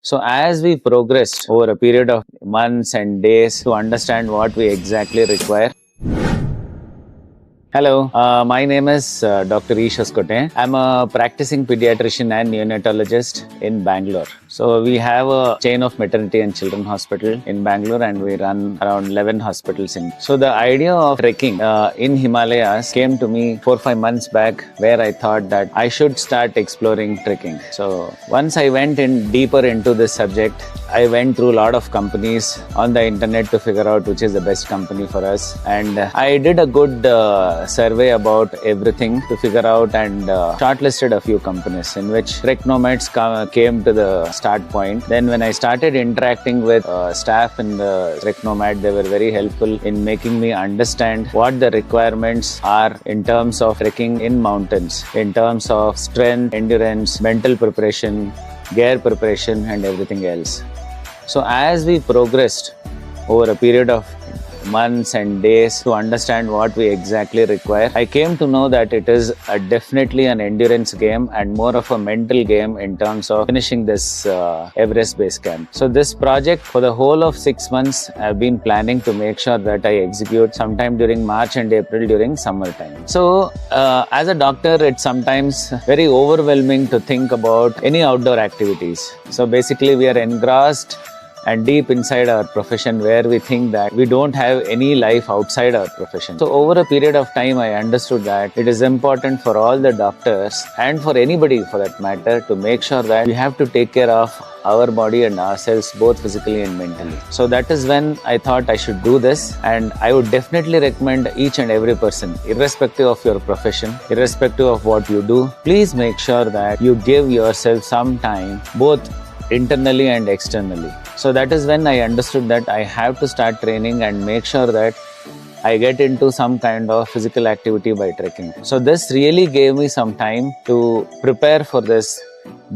So as we progressed over a period of months and days to understand what we exactly require. Hello, my name is Dr. Eash Hoskote. I'm a practicing pediatrician and neonatologist in Bangalore. So we have a chain of maternity and children hospital in Bangalore, and we run around 11 hospitals in. So the idea of trekking in Himalayas came to me 4-5 months back, where I thought that I should start exploring trekking. So once I went in deeper into this subject, I went through a lot of companies on the internet to figure out which is the best company for us. And I did a good survey about everything to figure out, and shortlisted a few companies, in which TrekNomads came to the start point. Then when I started interacting with staff in the TrekNomad, they were very helpful in making me understand what the requirements are in terms of trekking in mountains, in terms of strength, endurance, mental preparation, gear preparation, and everything else. So as we progressed over a period of months and days to understand what we exactly require, I came to know that it is definitely an endurance game and more of a mental game in terms of finishing this Everest Base Camp. So this project, for the whole of 6 months, I've been planning to make sure that I execute sometime during March and April during summertime. So as a doctor, it's sometimes very overwhelming to think about any outdoor activities. So basically we are engrossed and deep inside our profession, where we think that we don't have any life outside our profession. So over a period of time, I understood that it is important for all the doctors, and for anybody for that matter, to make sure that we have to take care of our body and ourselves, both physically and mentally. So that is when I thought I should do this, and I would definitely recommend each and every person, irrespective of your profession, irrespective of what you do, please make sure that you give yourself some time, both internally and externally. So that is when I understood that I have to start training and make sure that I get into some kind of physical activity by trekking. So this really gave me some time to prepare for this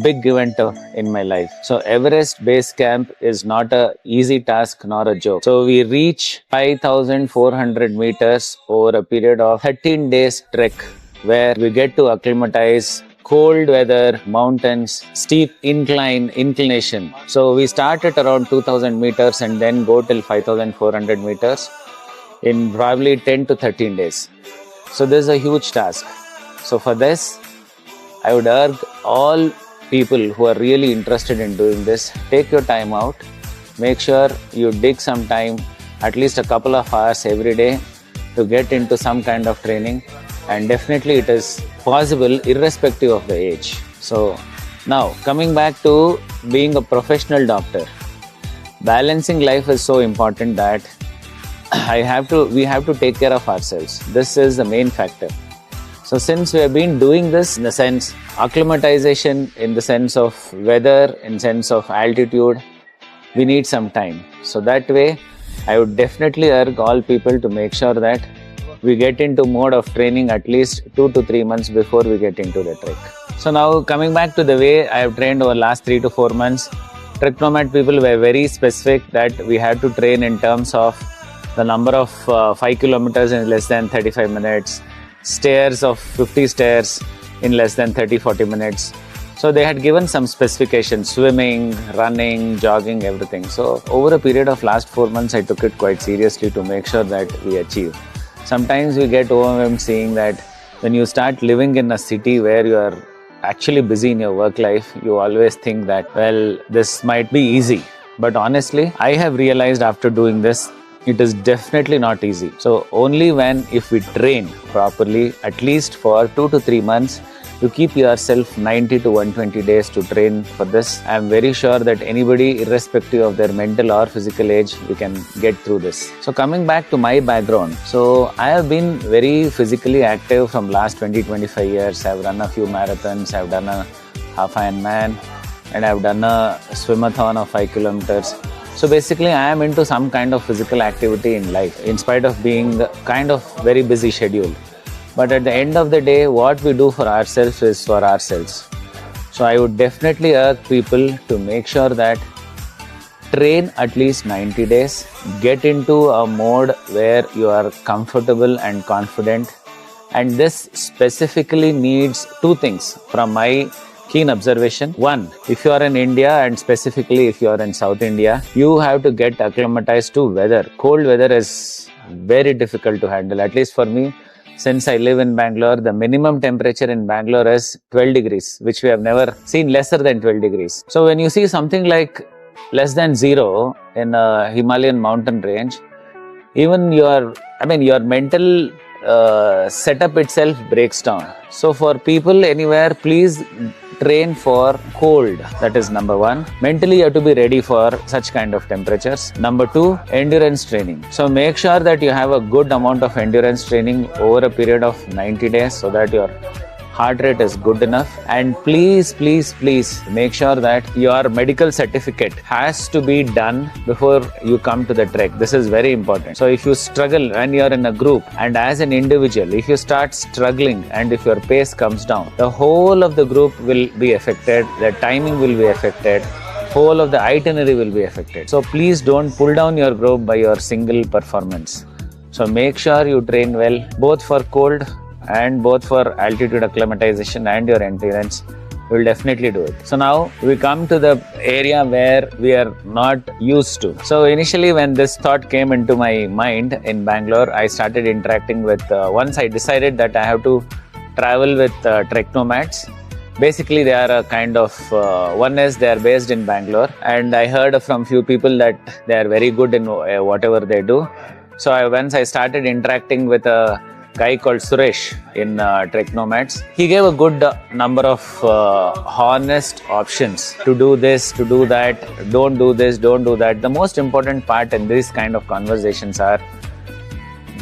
big event in my life. So Everest Base Camp is not an easy task nor a joke. So we reach 5,400 meters over a period of 13 days trek, where we get to acclimatize cold weather, mountains, steep inclination. So we start at around 2000 meters and then go till 5400 meters in probably 10 to 13 days. So this is a huge task. So for this, I would urge all people who are really interested in doing this, take your time out. Make sure you dig some time, at least a couple of hours every day, to get into some kind of training. And definitely it is possible irrespective of the age. So now coming back to being a professional doctor, balancing life is so important that we have to take care of ourselves. This is the main factor. So since we have been doing this in the sense acclimatization, in the sense of weather, in sense of altitude, we need some time. So that way I would definitely urge all people to make sure that we get into mode of training at least 2 to 3 months before we get into the trek. So now coming back to the way I have trained over the last 3 to 4 months, TrekNomad people were very specific that we had to train in terms of the number of 5 kilometers in less than 35 minutes, stairs of 50 stairs in less than 30-40 minutes. So they had given some specifications: swimming, running, jogging, everything. So over a period of last 4 months, I took it quite seriously to make sure that we achieve. Sometimes we get overwhelmed seeing that when you start living in a city where you are actually busy in your work life, you always think that, well, this might be easy. But honestly, I have realized after doing this, it is definitely not easy. So only if we train properly, at least for 2 to 3 months, you keep yourself 90 to 120 days to train for this. I am very sure that anybody, irrespective of their mental or physical age, we can get through this. So coming back to my background, so I have been very physically active from last 20-25 years. I have run a few marathons, I have done a half Ironman, and I have done a swimathon of 5 kilometers. So basically I am into some kind of physical activity in life, in spite of being kind of very busy schedule. But at the end of the day, what we do for ourselves is for ourselves. So I would definitely urge people to make sure that train at least 90 days, get into a mode where you are comfortable and confident. And this specifically needs 2 things from my keen observation. One, if you are in India and specifically if you are in South India, you have to get acclimatized to weather. Cold weather is very difficult to handle, at least for me. Since I live in Bangalore, the minimum temperature in Bangalore is 12 degrees, which we have never seen lesser than 12 degrees. So when you see something like less than zero in a Himalayan mountain range, even your mental setup itself breaks down. So for people anywhere, please train for cold. That is number one. Mentally, you have to be ready for such kind of temperatures. Number two, endurance training. So make sure that you have a good amount of endurance training over a period of 90 days so that your heart rate is good enough. And please make sure that your medical certificate has to be done before you come to the trek. This is very important. So if you struggle when you're in a group and as an individual, if you start struggling and if your pace comes down, the whole of the group will be affected, the timing will be affected, whole of the itinerary will be affected. So please don't pull down your group by your single performance. So make sure you train well, both for cold and both for altitude acclimatization and your endurance. We will definitely do it. So now we come to the area where we are not used to. So initially when this thought came into my mind in Bangalore, I started interacting with, once I decided that I have to travel with TrekNomads. Basically they are a kind of, one is they are based in Bangalore, and I heard from few people that they are very good in whatever they do. So once I started interacting with a guy called Suresh in TrekNomads. He gave a good number of honest options to do this, to do that, don't do this, don't do that. The most important part in these kind of conversations are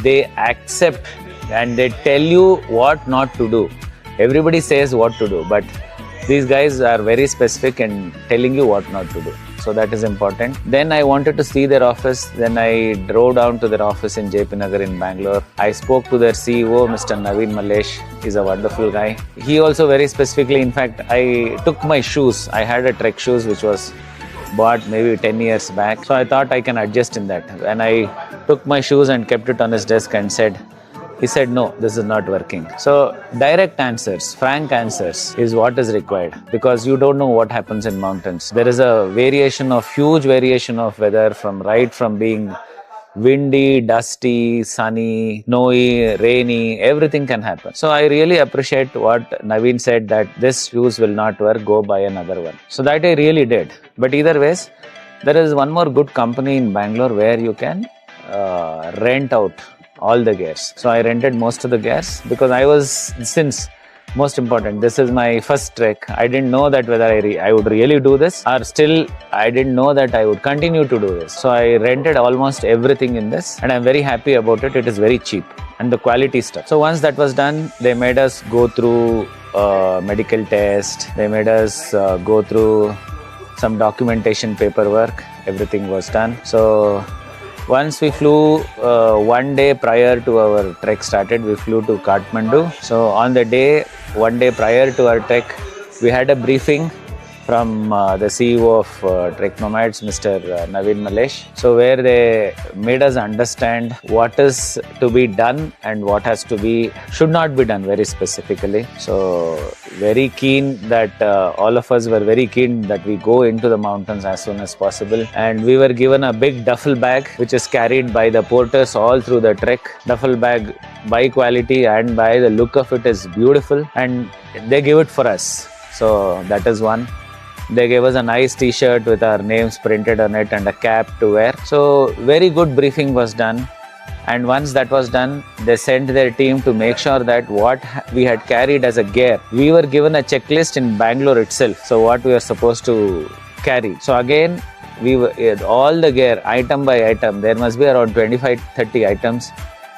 they accept and they tell you what not to do. Everybody says what to do, but these guys are very specific in telling you what not to do. So that is important. Then I wanted to see their office. Then I drove down to their office in JP Nagar in Bangalore. I spoke to their CEO, Mr. Naveen Malesh. He's a wonderful guy. He also very specifically, in fact, I took my shoes. I had a Trek shoes which was bought maybe 10 years back. So I thought I can adjust in that. And I took my shoes and kept it on his desk and he said, no, this is not working. So direct answers, frank answers is what is required, because you don't know what happens in mountains. There is a huge variation of weather, from being windy, dusty, sunny, snowy, rainy, everything can happen. So I really appreciate what Naveen said, that this shoes will not work, go buy another one. So that I really did. But either ways, there is one more good company in Bangalore where you can rent out all the gears. So I rented most of the gears because most important, this is my first trek. I didn't know that whether I would really do this, or still I didn't know that I would continue to do this. So I rented almost everything in this, and I'm very happy about it. It is very cheap and the quality stuff. So once that was done, they made us go through medical test. They made us go through some documentation paperwork. Everything was done. So once we flew, one day prior to our trek started, we flew to Kathmandu. So on the day, one day prior to our trek, we had a briefing from the CEO of TrekNomads, Mr. Naveen Malesh. So where they made us understand what is to be done and what should not be done very specifically. So very keen that all of us were very keen that we go into the mountains as soon as possible. And we were given a big duffel bag, which is carried by the porters all through the trek. Duffel bag by quality and by the look of it is beautiful, and they give it for us. So that is one. They gave us a nice t-shirt with our names printed on it and a cap to wear. So very good briefing was done. And once that was done, they sent their team to make sure that what we had carried as a gear, we were given a checklist in Bangalore itself. So what we are supposed to carry. So again, all the gear, item by item, there must be around 25-30 items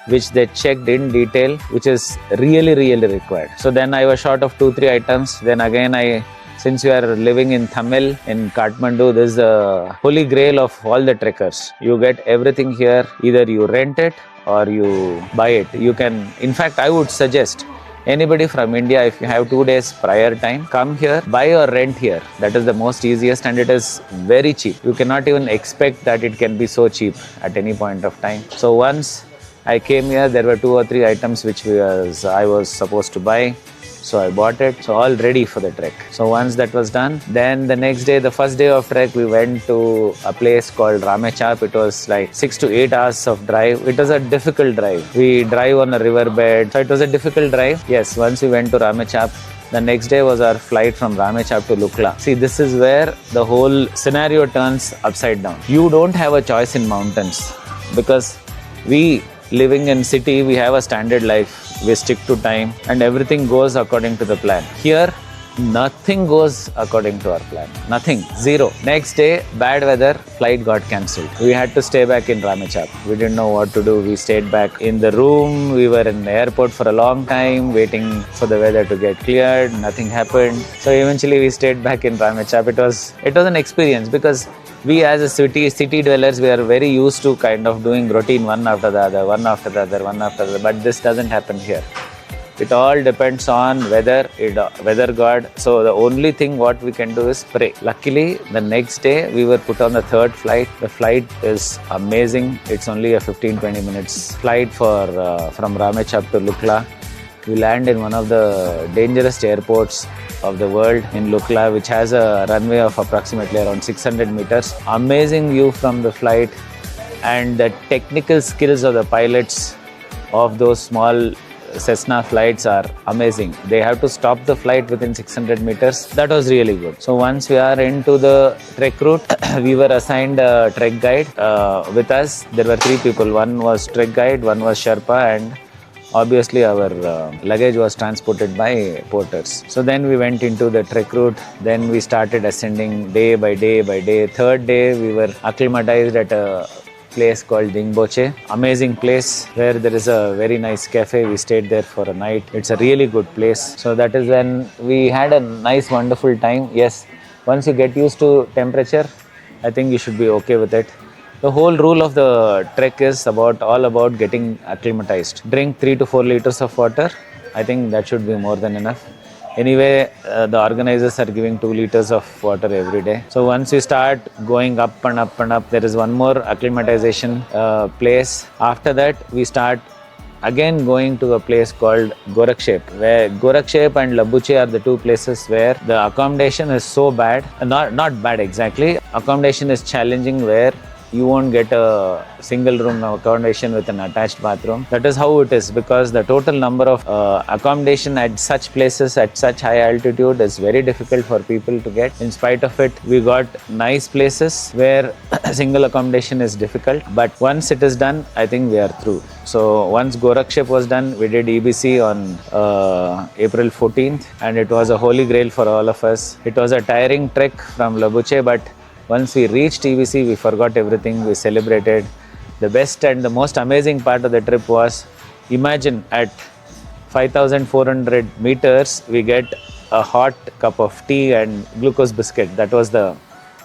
which they checked in detail, which is really required. So then I was short of 2-3 items. Then again, since you are living in Tamil, in Kathmandu, this is the holy grail of all the trekkers. You get everything here. Either you rent it or you buy it. You can, in fact, I would suggest anybody from India, if you have 2 days prior time, come here, buy or rent here. That is the most easiest, and it is very cheap. You cannot even expect that it can be so cheap at any point of time. So once I came here, there were 2 or 3 items which I was supposed to buy. So I bought it, so all ready for the trek. So once that was done, then the next day, the first day of trek, we went to a place called Ramechap. It was like 6 to 8 hours of drive. It was a difficult drive. We drive on a riverbed, so it was a difficult drive. Yes, once we went to Ramechap, the next day was our flight from Ramechap to Lukla. See, this is where the whole scenario turns upside down. You don't have a choice in mountains because we living in city, we have a standard life. We stick to time and everything goes according to the plan. Here, nothing goes according to our plan. Nothing. Zero. Next day, bad weather, flight got cancelled. We had to stay back in Ramechap. We didn't know what to do. We stayed back in the room. We were in the airport for a long time, waiting for the weather to get cleared. Nothing happened. So eventually we stayed back in Ramechap. It was an experience because we as a city dwellers, we are very used to kind of doing routine one after the other, one after the other, one after the other. But this doesn't happen here. It all depends on weather god. So the only thing what we can do is pray. Luckily, the next day we were put on the third flight. The flight is amazing. It's only a 15-20 minutes flight from Ramechap to Lukla. We land in one of the dangerous airports of the world in Lukla, which has a runway of approximately around 600 meters. Amazing view from the flight, and the technical skills of the pilots of those small Cessna flights are amazing. They have to stop the flight within 600 meters. That was really good. So once we are into the trek route, we were assigned a trek guide. With us, there were 3 people. One was trek guide, one was Sherpa, and obviously our luggage was transported by porters. So then we went into the trek route. Then we started ascending day by day by day. Third day, we were acclimatized at a place called Dingboche. Amazing place where there is a very nice cafe. We stayed there for a night. It's a really good place. So that is when we had a nice, wonderful time. Yes, once you get used to temperature, I think you should be okay with it. The whole rule of the trek is all about getting acclimatized. Drink 3 to 4 liters of water. I think that should be more than enough. Anyway, the organizers are giving 2 liters of water every day. So once you start going up and up and up, there is one more acclimatization place. After that, we start again going to a place called Gorakshep, where Gorakshep and Labuche are the 2 places where the accommodation is so bad. Not bad exactly. Accommodation is challenging, where you won't get a single room accommodation with an attached bathroom. That is how it is, because the total number of accommodation at such places at such high altitude is very difficult for people to get. In spite of it, we got nice places where single accommodation is difficult. But once it is done, I think we are through. So once Gorakshep was done, we did EBC on April 14th, and it was a holy grail for all of us. It was a tiring trek from Labuche, but once we reached EBC, we forgot everything. We celebrated. The best and the most amazing part of the trip was, imagine at 5,400 meters, we get a hot cup of tea and glucose biscuit. That was the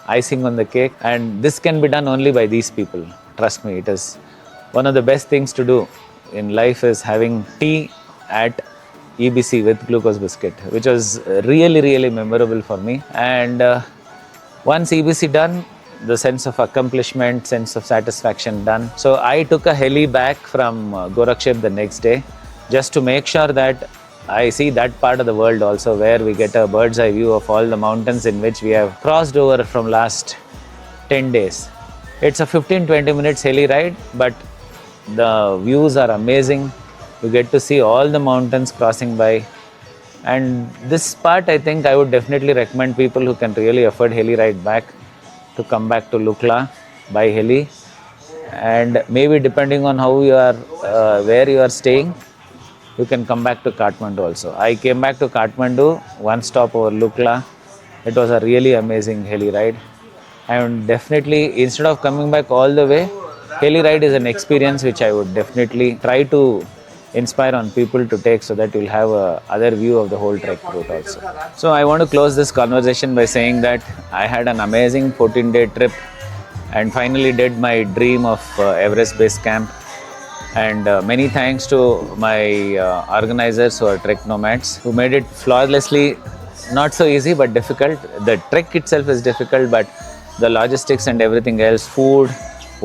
icing on the cake. And this can be done only by these people. Trust me, it is one of the best things to do in life, is having tea at EBC with glucose biscuit, which was really, really memorable for me. And once EBC done, the sense of accomplishment, sense of satisfaction done. So I took a heli back from Gorakshep the next day, just to make sure that I see that part of the world also, where we get a bird's eye view of all the mountains in which we have crossed over from last 10 days. It's a 15-20 minutes heli ride, but the views are amazing. You get to see all the mountains crossing by. And this part, I think I would definitely recommend people who can really afford heli ride back to come back to Lukla by heli. And maybe depending on how you are, where you are staying, you can come back to Kathmandu also. I came back to Kathmandu, one stop over Lukla. It was a really amazing heli ride. And definitely, instead of coming back all the way, heli ride is an experience which I would definitely try to inspire on people to take, so that you'll have a other view of the whole trek route also. So I want to close this conversation by saying that I had an amazing 14-day trip and finally did my dream of Everest Base Camp. And many thanks to my organizers, who are TrekNomads, who made it flawlessly, not so easy but difficult. The trek itself is difficult, but the logistics and everything else, food,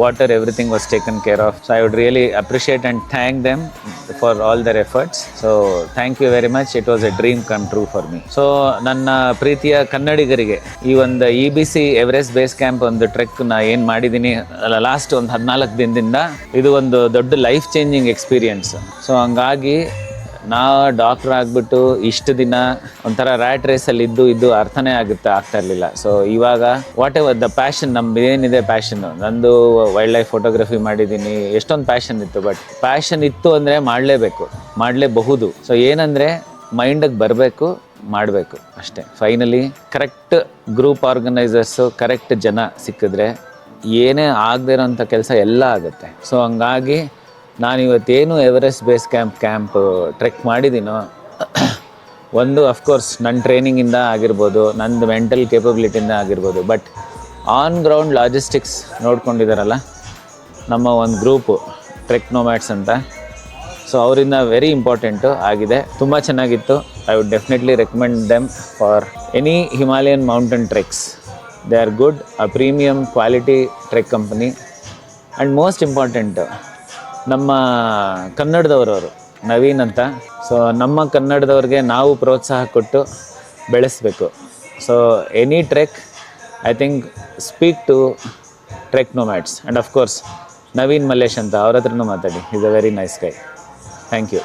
water, everything was taken care of. So I would really appreciate and thank them for all their efforts. So thank you very much. It was a dream come true for me. So ನನ್ನ ಪ್ರೀತಿಯ ಕನ್ನಡಿಗರಿಗೆ ಈ ಒಂದು EBC Everest base camp ಒಂದು trek ನಾ ಏನು ಮಾಡಿದ್ದೀನಿ last ಒಂದು 14 ದಿನದಿಂದ ಇದು ಒಂದು ದೊಡ್ಡ ಲೈಫ್ ಚೇಂಜಿಂಗ್ ಎಕ್ಸ್ಪೀರಿಯನ್ಸ್. ಸೊ ಹಂಗಾಗಿ ನಾ ಡಾಕ್ಟರ್ ಆಗಿಬಿಟ್ಟು ಇಷ್ಟು ದಿನ ಒಂಥರ ರ್ಯಾಟ್ ರೇಸಲ್ಲಿ ಇದ್ದು ಅರ್ಥನೇ ಆಗ್ತಾ ಇರಲಿಲ್ಲ. ಸೊ ಇವಾಗ ವಾಟ್ ಎವರ್ ದ ಪ್ಯಾಷನ್, ನಮ್ದು ಏನಿದೆ ಪ್ಯಾಷನ್ನು, ನಂದು ವೈಲ್ಡ್ ಲೈಫ್ ಫೋಟೋಗ್ರಫಿ ಮಾಡಿದ್ದೀನಿ, ಎಷ್ಟೊಂದು ಪ್ಯಾಷನ್ ಇತ್ತು. ಬಟ್ ಪ್ಯಾಷನ್ ಇತ್ತು ಅಂದರೆ ಮಾಡಲೇಬಹುದು. ಸೊ ಏನಂದರೆ ಮೈಂಡಿಗೆ ಬರಬೇಕು, ಮಾಡಬೇಕು ಅಷ್ಟೇ. Finally correct group organisers, correct ಜನ ಸಿಕ್ಕಿದ್ರೆ ಏನೇ ಆಗದೇ ಇರೋಂಥ ಕೆಲಸ ಎಲ್ಲ ಆಗುತ್ತೆ. ಸೊ ಹಂಗಾಗಿ ನಾನಿವತ್ತೇನು ಎವರೆಸ್ಟ್ ಬೇಸ್ ಕ್ಯಾಂಪ್ ಟ್ರೆಕ್ ಮಾಡಿದ್ದೀನೋ, ಒಂದು ಅಫ್ಕೋರ್ಸ್ ನನ್ನ ಟ್ರೈನಿಂಗಿಂದ ಆಗಿರ್ಬೋದು, ನಂದು ಮೆಂಟಲ್ ಕೇಪಬಿಲಿಟಿಯಿಂದ ಆಗಿರ್ಬೋದು, ಬಟ್ ಆನ್ ಗ್ರೌಂಡ್ ಲಾಜಿಸ್ಟಿಕ್ಸ್ ನೋಡ್ಕೊಂಡಿದ್ದಾರಲ್ಲ ನಮ್ಮ ಒಂದು ಗ್ರೂಪು TrekNomads ಅಂತ. ಸೊ ಅವರಿಂದ ವೆರಿ ಇಂಪಾರ್ಟೆಂಟು ಆಗಿದೆ, ತುಂಬ ಚೆನ್ನಾಗಿತ್ತು. I would definitely recommend them for any Himalayan mountain treks. They are good, a premium quality trek company. And most important ನಮ್ಮ ಕನ್ನಡದವರು ನವೀನ್ ಅಂತ. ಸೊ ನಮ್ಮ ಕನ್ನಡದವ್ರಿಗೆ ನಾವು ಪ್ರೋತ್ಸಾಹ ಕೊಟ್ಟು ಬೆಳೆಸಬೇಕು. So any trek I think speak to TrekNomads and of course Naveen Mallesh ಅಂತ, ಅವ್ರ ಹತ್ರನೂ ಮಾತಾಡಿ. Is a very nice guy. Thank you.